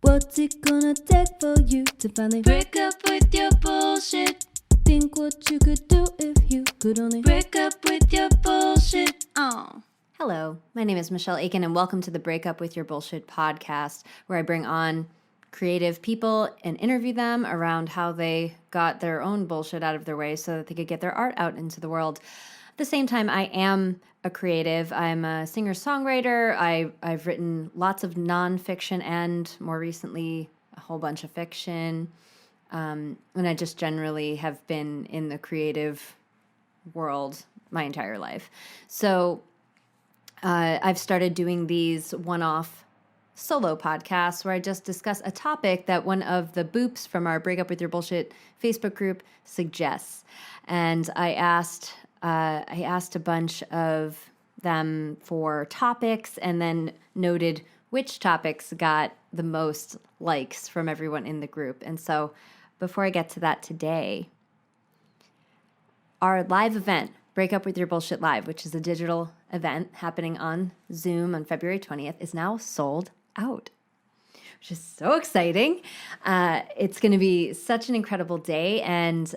What's it gonna take for you to finally break up with your bullshit? Think what you could do if you could only break up with your bullshit. Oh. Hello, my name is Michelle Akin, and welcome to the Break Up With Your Bullshit podcast, where I bring on creative people and interview them around how they got their own bullshit out of their way so that they could get their art out into the world. At the same time, I am a creative. I'm a singer-songwriter. I've written lots of nonfiction and, more recently, a whole bunch of fiction. And I just generally have been in the creative world my entire life. So I've started doing these one-off solo podcasts where I just discuss a topic that one of the boops from our Break Up With Your Bullshit Facebook group suggests. And I asked a bunch of them for topics and then noted which topics got the most likes from everyone in the group. And so before I get to that today, our live event, Break Up With Your Bullshit Live, which is a digital event happening on Zoom on February 20th, is now sold out, which is so exciting. It's going to be such an incredible day, and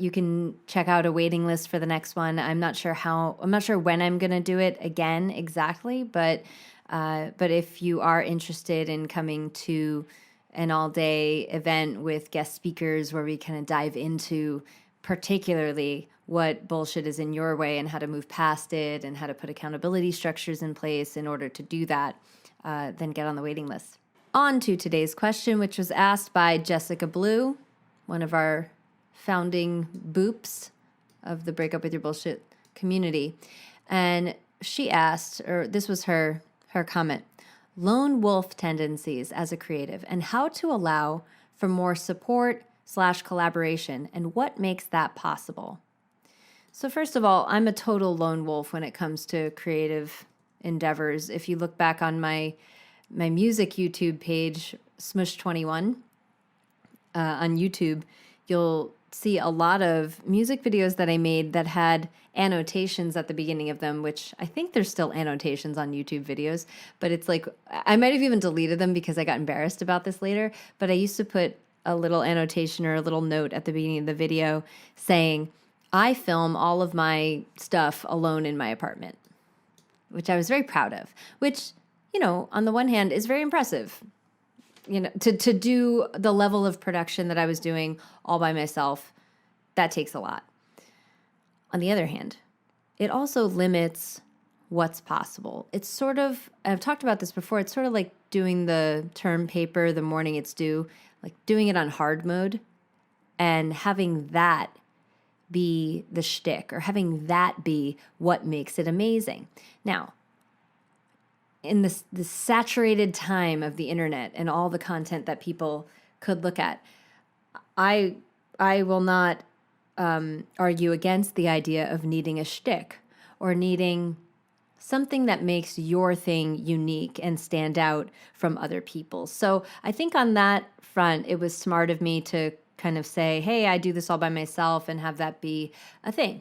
you can check out a waiting list for the next one. I'm not sure when I'm going to do it again exactly, but if you are interested in coming to an all-day event with guest speakers where we kind of dive into particularly what bullshit is in your way and how to move past it and how to put accountability structures in place in order to do that, then get on the waiting list. On to today's question, which was asked by Jessica Blue, one of our founding boops of the Break Up With Your Bullshit community. And she asked, or this was her comment, lone wolf tendencies as a creative and how to allow for more support/collaboration and what makes that possible. So first of all, I'm a total lone wolf when it comes to creative endeavors. If you look back on my music YouTube page, Smush21, on YouTube, you'll see a lot of music videos that I made that had annotations at the beginning of them, which I think there's still annotations on YouTube videos, but it's like, I might have even deleted them because I got embarrassed about this later, but I used to put a little annotation or a little note at the beginning of the video saying, I film all of my stuff alone in my apartment, which I was very proud of, which, on the one hand is very impressive, to do the level of production that I was doing all by myself. That takes a lot. On the other hand, it also limits what's possible. It's sort of, I've talked about this before, it's sort of like doing the term paper the morning it's due, like doing it on hard mode and having that be the shtick or having that be what makes it amazing. Now, in this saturated time of the internet and all the content that people could look at, I will not argue against the idea of needing a shtick or needing something that makes your thing unique and stand out from other people. So I think on that front, it was smart of me to kind of say, hey, I do this all by myself and have that be a thing.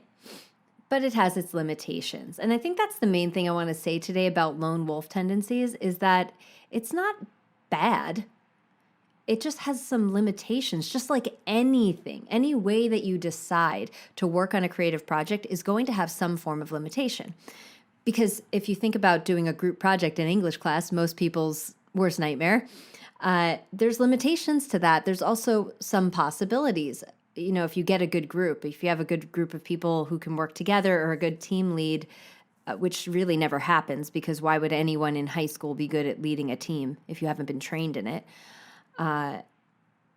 But it has its limitations. And I think that's the main thing I want to say today about lone wolf tendencies is that it's not bad. It just has some limitations, just like anything. Any way that you decide to work on a creative project is going to have some form of limitation. Because if you think about doing a group project in English class, most people's worst nightmare, there's limitations to that. There's also some possibilities. If you get a good group, if you have a good group of people who can work together or a good team lead, which really never happens because why would anyone in high school be good at leading a team if you haven't been trained in it?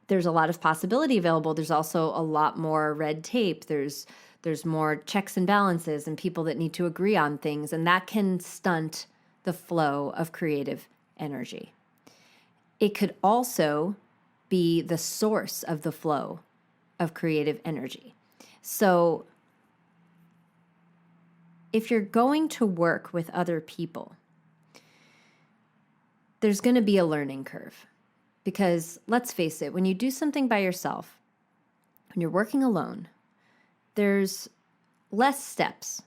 There's a lot of possibility available. There's also a lot more red tape. There's more checks and balances and people that need to agree on things, and that can stunt the flow of creative energy. It could also be the source of the flow of creative energy. So if you're going to work with other people, there's going to be a learning curve. Because let's face it, when you do something by yourself, when you're working alone, there's less steps.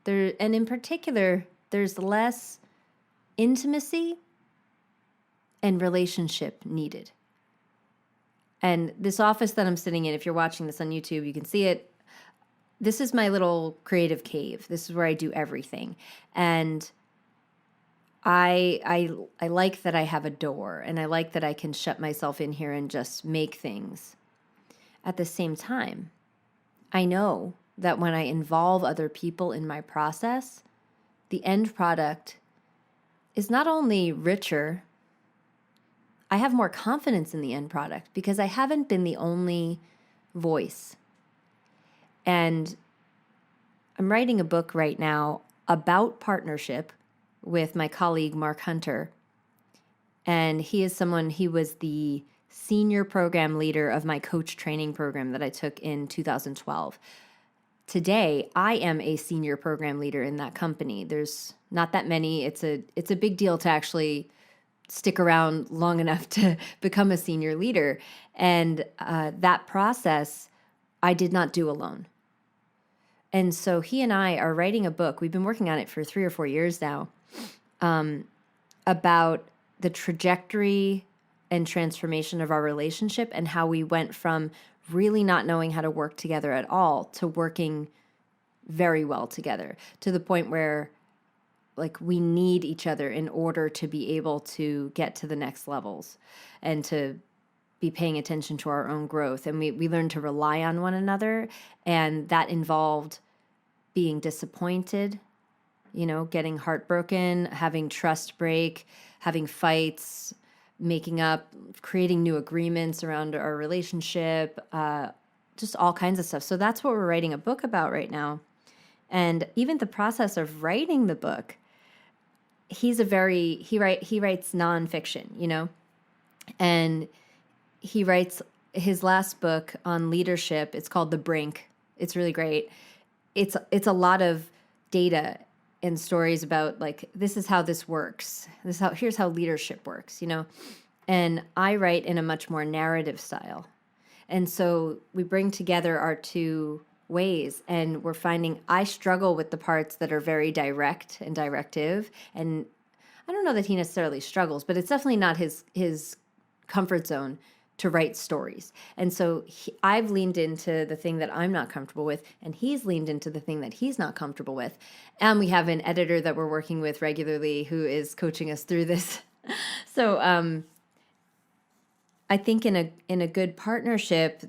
And in particular, there's less intimacy and relationship needed. And this office that I'm sitting in, if you're watching this on YouTube, you can see it. This is my little creative cave. This is where I do everything. And I like that I have a door, and I like that I can shut myself in here and just make things. At the same time, I know that when I involve other people in my process, the end product is not only richer, I have more confidence in the end product because I haven't been the only voice. And I'm writing a book right now about partnership with my colleague, Mark Hunter. And he was the senior program leader of my coach training program that I took in 2012. Today, I am a senior program leader in that company. There's not that many. It's a big deal to actually stick around long enough to become a senior leader. And that process, I did not do alone. And so he and I are writing a book. We've been working on it for 3 or 4 years now, about the trajectory and transformation of our relationship and how we went from really not knowing how to work together at all to working very well together, to the point where like we need each other in order to be able to get to the next levels and to be paying attention to our own growth. And we learned to rely on one another. And that involved being disappointed, getting heartbroken, having trust break, having fights, making up, creating new agreements around our relationship, just all kinds of stuff. So that's what we're writing a book about right now. And even the process of writing the book, he writes nonfiction, and he writes his last book on leadership. It's called The Brink. It's really great. It's a lot of data and stories about like, this is how this works. Here's how leadership works, and I write in a much more narrative style. And so we bring together our two ways, and we're finding I struggle with the parts that are very direct and directive. And I don't know that he necessarily struggles, but it's definitely not his comfort zone to write stories. And so I've leaned into the thing that I'm not comfortable with, and he's leaned into the thing that he's not comfortable with. And we have an editor that we're working with regularly who is coaching us through this. So I think in a good partnership,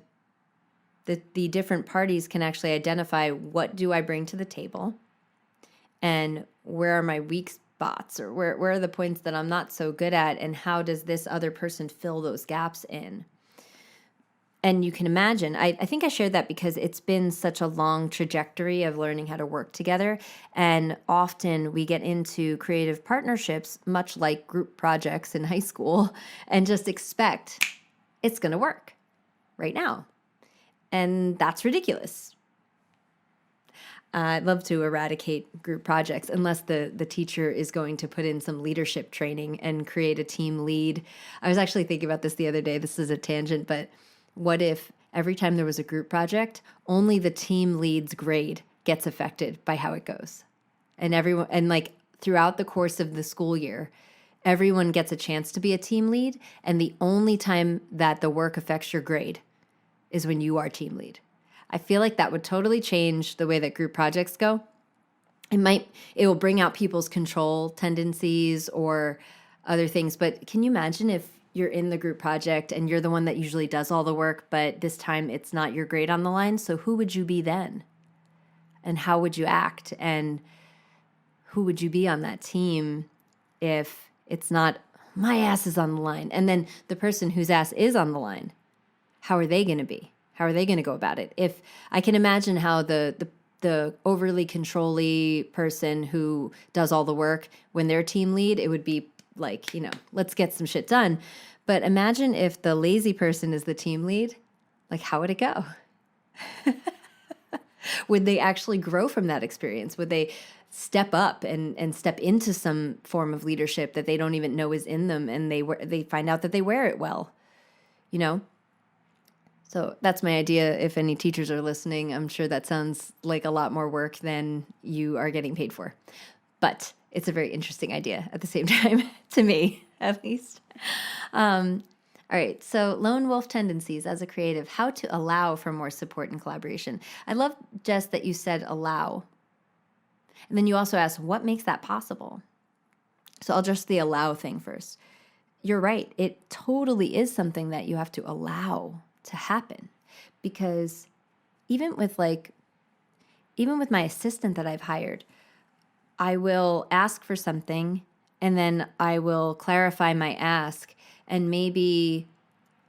the different parties can actually identify what do I bring to the table and where are my weak spots, or where are the points that I'm not so good at, and how does this other person fill those gaps in? And you can imagine, I think I shared that because it's been such a long trajectory of learning how to work together. And often we get into creative partnerships, much like group projects in high school, and just expect it's going to work right now. And that's ridiculous. I'd love to eradicate group projects unless the teacher is going to put in some leadership training and create a team lead. I was actually thinking about this the other day. This is a tangent, but what if every time there was a group project, only the team lead's grade gets affected by how it goes? And everyone, and like throughout the course of the school year, everyone gets a chance to be a team lead. And the only time that the work affects your grade is when you are team lead. I feel like that would totally change the way that group projects go. It will bring out people's control tendencies or other things. But can you imagine if you're in the group project and you're the one that usually does all the work, but this time it's not your grade on the line? So who would you be then? And how would you act? And who would you be on that team if it's not my ass is on the line? And then the person whose ass is on the line, how are they going to be? How are they going to go about it? If I can imagine how the overly control-y person who does all the work, when they're team lead, it would be like, let's get some shit done. But imagine if the lazy person is the team lead, like how would it go? Would they actually grow from that experience? Would they step up and step into some form of leadership that they don't even know is in them, and they find out that they wear it well, So that's my idea. If any teachers are listening, I'm sure that sounds like a lot more work than you are getting paid for. But it's a very interesting idea at the same time to me. at least. All right, so lone wolf tendencies as a creative, how to allow for more support and collaboration. I love, Jess, that you said allow. And then you also asked, what makes that possible? So I'll just the allow thing first. You're right. It totally is something that you have to allow to happen, because even with my assistant that I've hired, I will ask for something and then I will clarify my ask, and maybe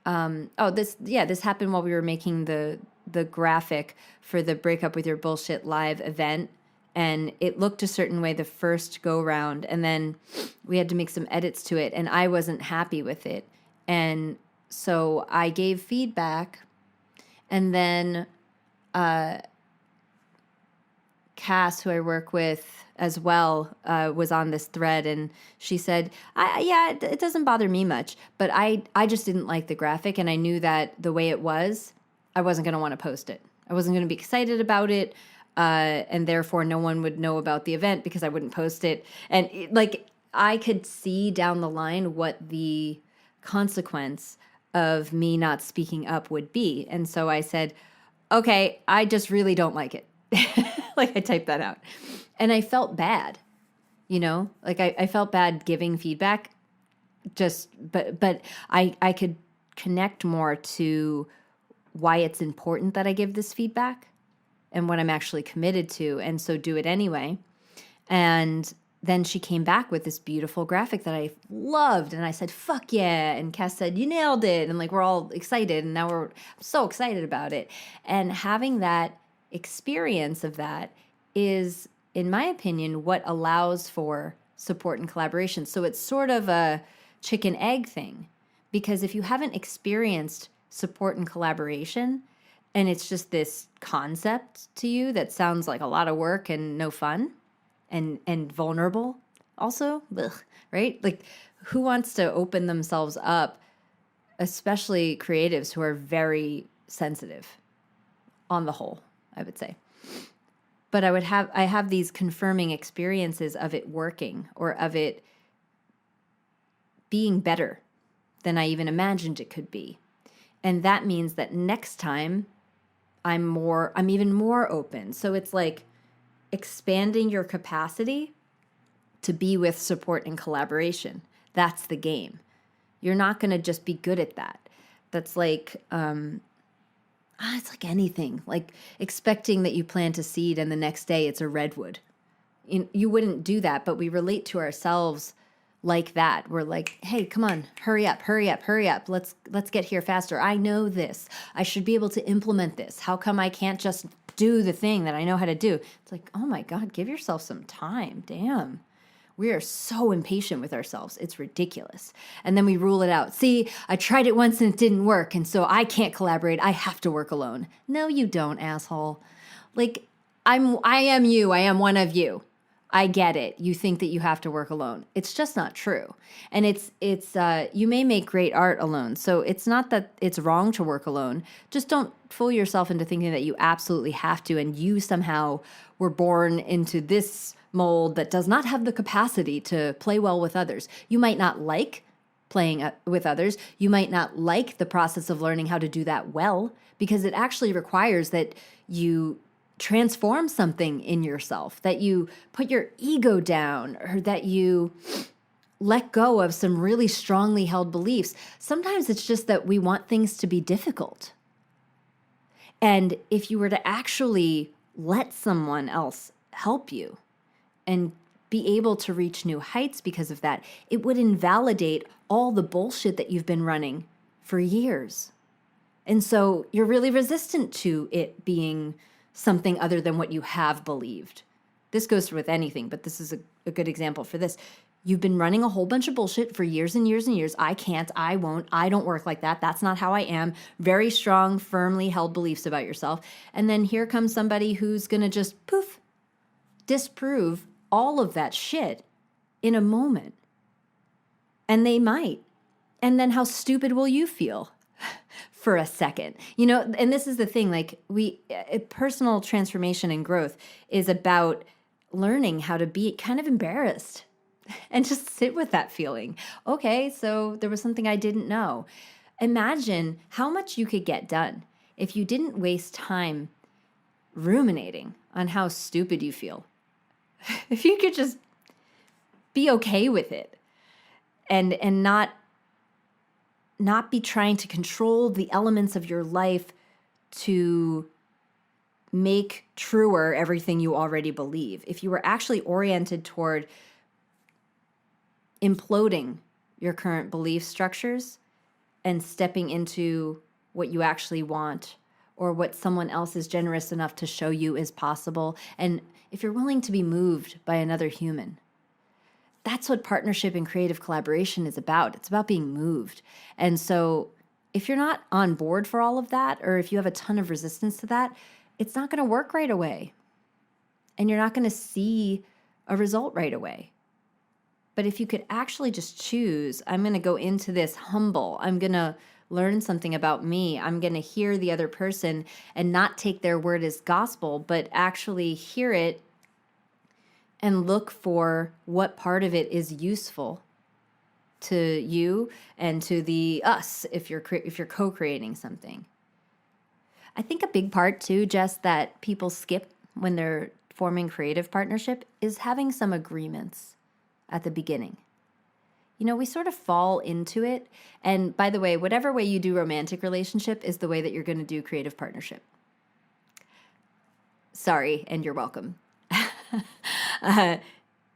this happened while we were making the graphic for the Break Up With Your Bullshit live event, and it looked a certain way the first go round, and then we had to make some edits to it and I wasn't happy with it. And so I gave feedback, and then Cass, who I work with as well, was on this thread, and she said, it doesn't bother me much, but I just didn't like the graphic, and I knew that the way it was, I wasn't going to want to post it. I wasn't going to be excited about it, and therefore no one would know about the event because I wouldn't post it. And I could see down the line what the consequence of me not speaking up would be. And so I said, okay, I just really don't like it. I typed that out. And I felt bad, I felt bad giving feedback, but I could connect more to why it's important that I give this feedback and what I'm actually committed to, and so do it anyway. And then she came back with this beautiful graphic that I loved, and I said, fuck yeah. And Cass said, you nailed it. And we're all excited, and now I'm so excited about it. And having that experience of that is, in my opinion, what allows for support and collaboration. So it's sort of a chicken egg thing, because if you haven't experienced support and collaboration, and it's just this concept to you that sounds like a lot of work and no fun and vulnerable also, right? Who wants to open themselves up, especially creatives who are very sensitive on the whole, I would say. But I have these confirming experiences of it working, or of it being better than I even imagined it could be. And that means that next time I'm even more open. So it's like expanding your capacity to be with support and collaboration. That's the game. You're not going to just be good at that. That's like, it's like anything, like expecting that you plant a seed and the next day it's a redwood. You wouldn't do that, but we relate to ourselves like that. We're like, hey, come on, hurry up. Let's get here faster. I know this. I should be able to implement this. How come I can't just do the thing that I know how to do? It's like, oh my God, give yourself some time. Damn. We are so impatient with ourselves. It's ridiculous. And then we rule it out. See, I tried it once and it didn't work, and so I can't collaborate. I have to work alone. No, you don't, asshole. I am you. I am one of you. I get it. You think that you have to work alone. It's just not true. And it's you may make great art alone. So it's not that it's wrong to work alone. Just don't fool yourself into thinking that you absolutely have to, and you somehow were born into this mold that does not have the capacity to play well with others. You might not like playing with others. You might not like the process of learning how to do that well, because it actually requires that you transform something in yourself, that you put your ego down, or that you let go of some really strongly held beliefs. Sometimes it's just that we want things to be difficult. And if you were to actually let someone else help you and be able to reach new heights because of that, it would invalidate all the bullshit that you've been running for years. And so you're really resistant to it being something other than what you have believed. This goes with anything, but this is a good example for this. You've been running a whole bunch of bullshit for years and years and years. I can't, I won't, I don't work like that. That's not how I am. Very strong, firmly held beliefs about yourself. And then here comes somebody who's going to just poof, disprove all of that shit in a moment. And they might. And then how stupid will you feel for a second? And this is the thing, personal transformation and growth is about learning how to be kind of embarrassed and just sit with that feeling. Okay, so there was something I didn't know. Imagine how much you could get done if you didn't waste time ruminating on how stupid you feel. If you could just be okay with it and not be trying to control the elements of your life to make truer everything you already believe. If you were actually oriented toward imploding your current belief structures and stepping into what you actually want or what someone else is generous enough to show you is possible, and if you're willing to be moved by another human. That's what partnership and creative collaboration is about. It's about being moved. And so if you're not on board for all of that, or if you have a ton of resistance to that, it's not going to work right away. And you're not going to see a result right away. But if you could actually just choose, I'm going to go into this humble, I'm going to learn something about me, I'm going to hear the other person and not take their word as gospel, but actually hear it and look for what part of it is useful to you and to the us if you're co-creating something. I think a big part too, Jess, that people skip when they're forming creative partnership is having some agreements at the beginning. You know, we sort of fall into it. And by the way, whatever way you do romantic relationship is the way that you're going to do creative partnership. Sorry, and you're welcome.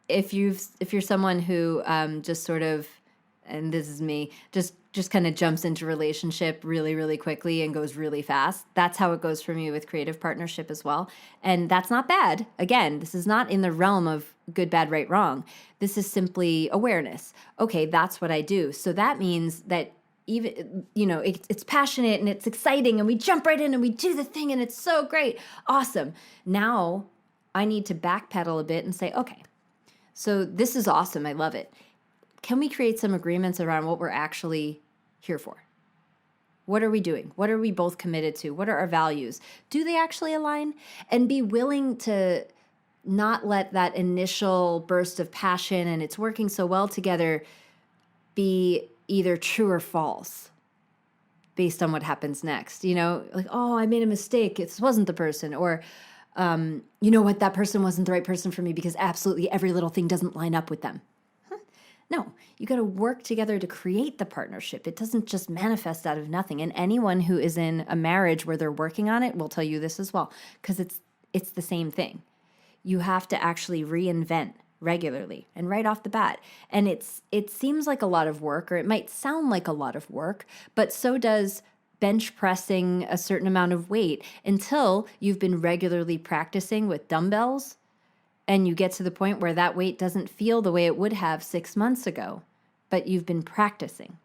If you're someone who just sort of, and this is me, just kind of jumps into relationship really, really quickly and goes really fast. That's how it goes for me with creative partnership as well. And that's not bad. Again, this is not in the realm of good, bad, right, wrong. This is simply awareness. Okay, that's what I do. So that means that even, you know, it's passionate and it's exciting and we jump right in and we do the thing and it's so great. Awesome. Now I need to backpedal a bit and say, okay, so this is awesome. I love it. Can we create some agreements around what we're actually here for? What are we doing? What are we both committed to? What are our values? Do they actually align? And be willing to not let that initial burst of passion and it's working so well together be either true or false based on what happens next. You know, like, oh, I made a mistake. This wasn't the person. Or, you know what, that person wasn't the right person for me because absolutely every little thing doesn't line up with them. No, you got to work together to create the partnership. It doesn't just manifest out of nothing. And anyone who is in a marriage where they're working on it will tell you this as well, because it's the same thing. You have to actually reinvent regularly and right off the bat. And it seems like a lot of work, or it might sound like a lot of work, but so does bench pressing a certain amount of weight until you've been regularly practicing with dumbbells and you get to the point where that weight doesn't feel the way it would have 6 months ago, but you've been practicing.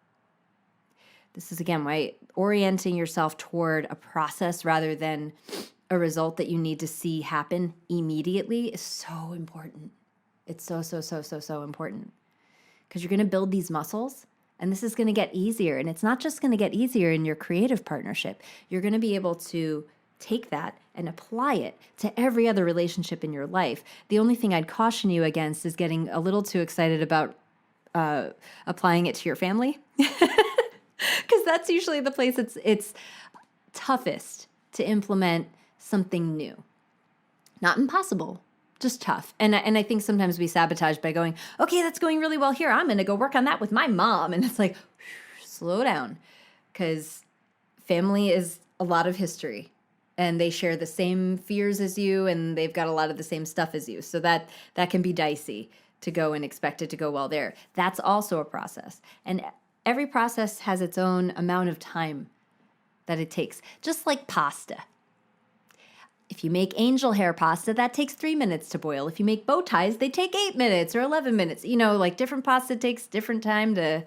This is, again, why orienting yourself toward a process rather than a result that you need to see happen immediately is so important. It's so important, because you're going to build these muscles, and this is going to get easier. And it's not just going to get easier in your creative partnership. You're going to be able to take that and apply it to every other relationship in your life. The only thing I'd caution you against is getting a little too excited about applying it to your family, because that's usually the place it's toughest to implement something new. Not impossible, just tough. And I think sometimes we sabotage by going, okay, that's going really well here, I'm going to go work on that with my mom. And it's like, slow down, because family is a lot of history. And they share the same fears as you, and they've got a lot of the same stuff as you. So that can be dicey to go and expect it to go well there. That's also a process. And every process has its own amount of time that it takes, just like pasta. If you make angel hair pasta, that takes 3 minutes to boil. If you make bow ties, they take 8 minutes or 11 minutes. You know, like different pasta takes different time to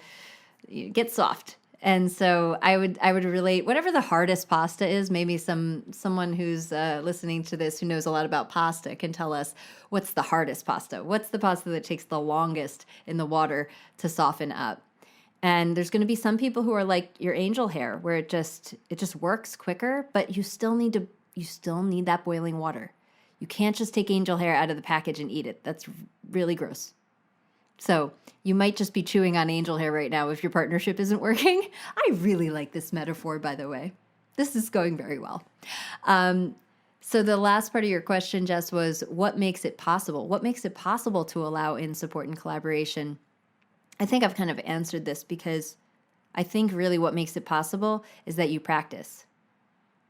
get soft. And so I would relate whatever the hardest pasta is. Maybe someone who's listening to this who knows a lot about pasta can tell us what's the hardest pasta. What's the pasta that takes the longest in the water to soften up? And there's going to be some people who are like your angel hair, where it just works quicker, but you still need that boiling water. You can't just take angel hair out of the package and eat it. That's really gross. So you might just be chewing on angel hair right now if your partnership isn't working. I really like this metaphor, by the way. This is going very well. So the last part of your question, Jess, was what makes it possible? What makes it possible to allow in support and collaboration? I think I've kind of answered this because I think really what makes it possible is that you practice,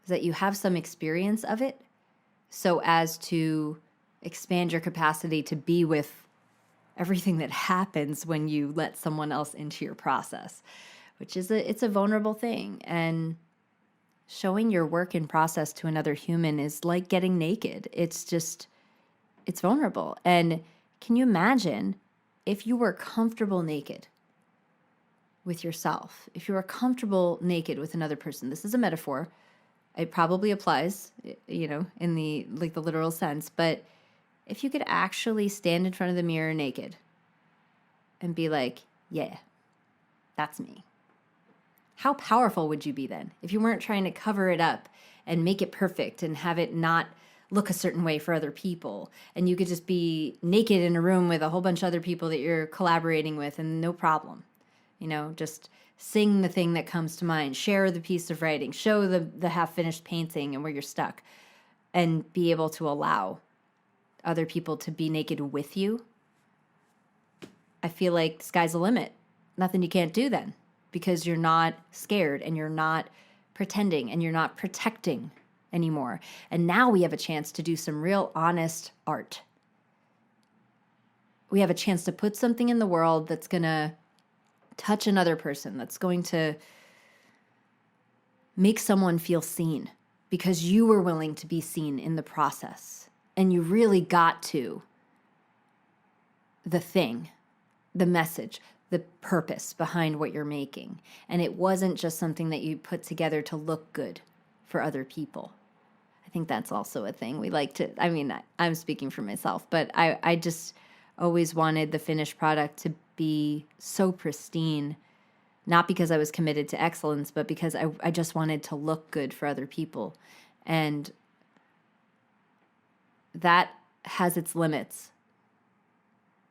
is that you have some experience of it so as to expand your capacity to be with everything that happens when you let someone else into your process, which is it's a vulnerable thing. And showing your work in process to another human is like getting naked. It's vulnerable. And can you imagine if you were comfortable naked with yourself, if you were comfortable naked with another person? This is a metaphor. It probably applies, in the literal sense, but if you could actually stand in front of the mirror naked and be like, yeah, that's me. How powerful would you be then if you weren't trying to cover it up and make it perfect and have it not look a certain way for other people? And you could just be naked in a room with a whole bunch of other people that you're collaborating with and no problem. Just sing the thing that comes to mind, share the piece of writing, show the half-finished painting and where you're stuck, and be able to allow other people to be naked with you. I feel like the sky's the limit. Nothing you can't do then, because you're not scared and you're not pretending and you're not protecting anymore. And now we have a chance to do some real honest art. We have a chance to put something in the world that's going to touch another person, that's going to make someone feel seen because you were willing to be seen in the process. And you really got to the thing, the message, the purpose behind what you're making. And it wasn't just something that you put together to look good for other people. I think that's also a thing we like to, I'm speaking for myself, but I just always wanted the finished product to be so pristine, not because I was committed to excellence, but because I just wanted to look good for other people. And that has its limits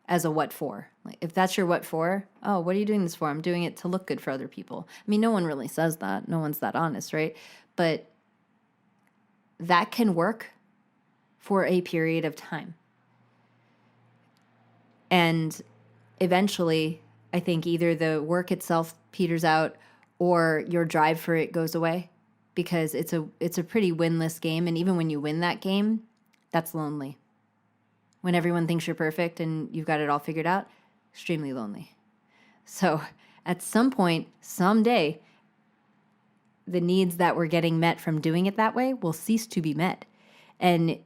as a what for. Like, if that's your what for, oh, what are you doing this for? I'm doing it to look good for other people. No one really says that. No one's that honest, right? But that can work for a period of time. And eventually, I think either the work itself peters out or your drive for it goes away, because it's a pretty winless game. And even when you win that game, that's lonely. When everyone thinks you're perfect and you've got it all figured out, extremely lonely. So at some point, someday, the needs that were getting met from doing it that way will cease to be met. And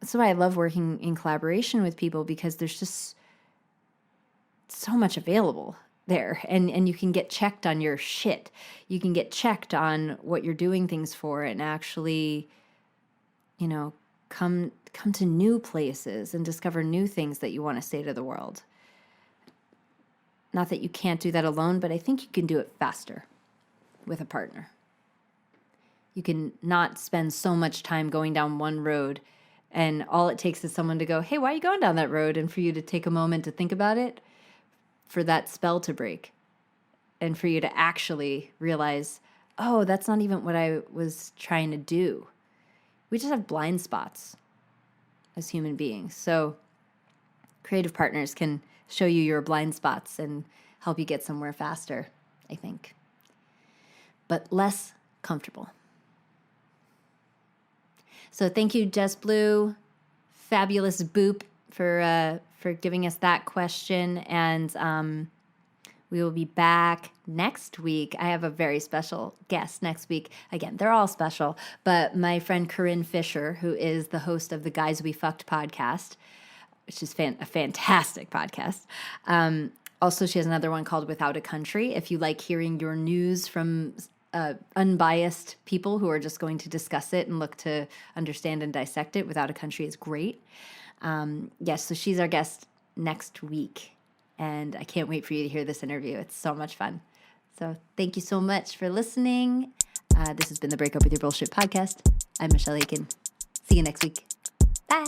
that's why I love working in collaboration with people, because there's just so much available there. And you can get checked on your shit. You can get checked on what you're doing things for and actually, come to new places and discover new things that you want to say to the world. Not that you can't do that alone, but I think you can do it faster with a partner. You can not spend so much time going down one road, and all it takes is someone to go, hey, why are you going down that road? And for you to take a moment to think about it, for that spell to break, and for you to actually realize, oh, that's not even what I was trying to do. We just have blind spots as human beings. So creative partners can show you your blind spots and help you get somewhere faster, I think. But less comfortable. So thank you, Jess Blue, fabulous Boop, for giving us that question. And we will be back next week. I have a very special guest next week. Again, they're all special, but my friend Corinne Fisher, who is the host of the Guys We Fucked podcast, which is a fantastic podcast. Also, she has another one called Without a Country. If you like hearing your news from unbiased people who are just going to discuss it and look to understand and dissect it, Without a Country is great. Yes, so she's our guest next week. And I can't wait for you to hear this interview. It's so much fun. So thank you so much for listening. This has been the Break Up With Your Bullshit podcast. I'm Michelle Akin. See you next week. Bye.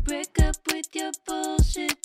Break up with your bullshit.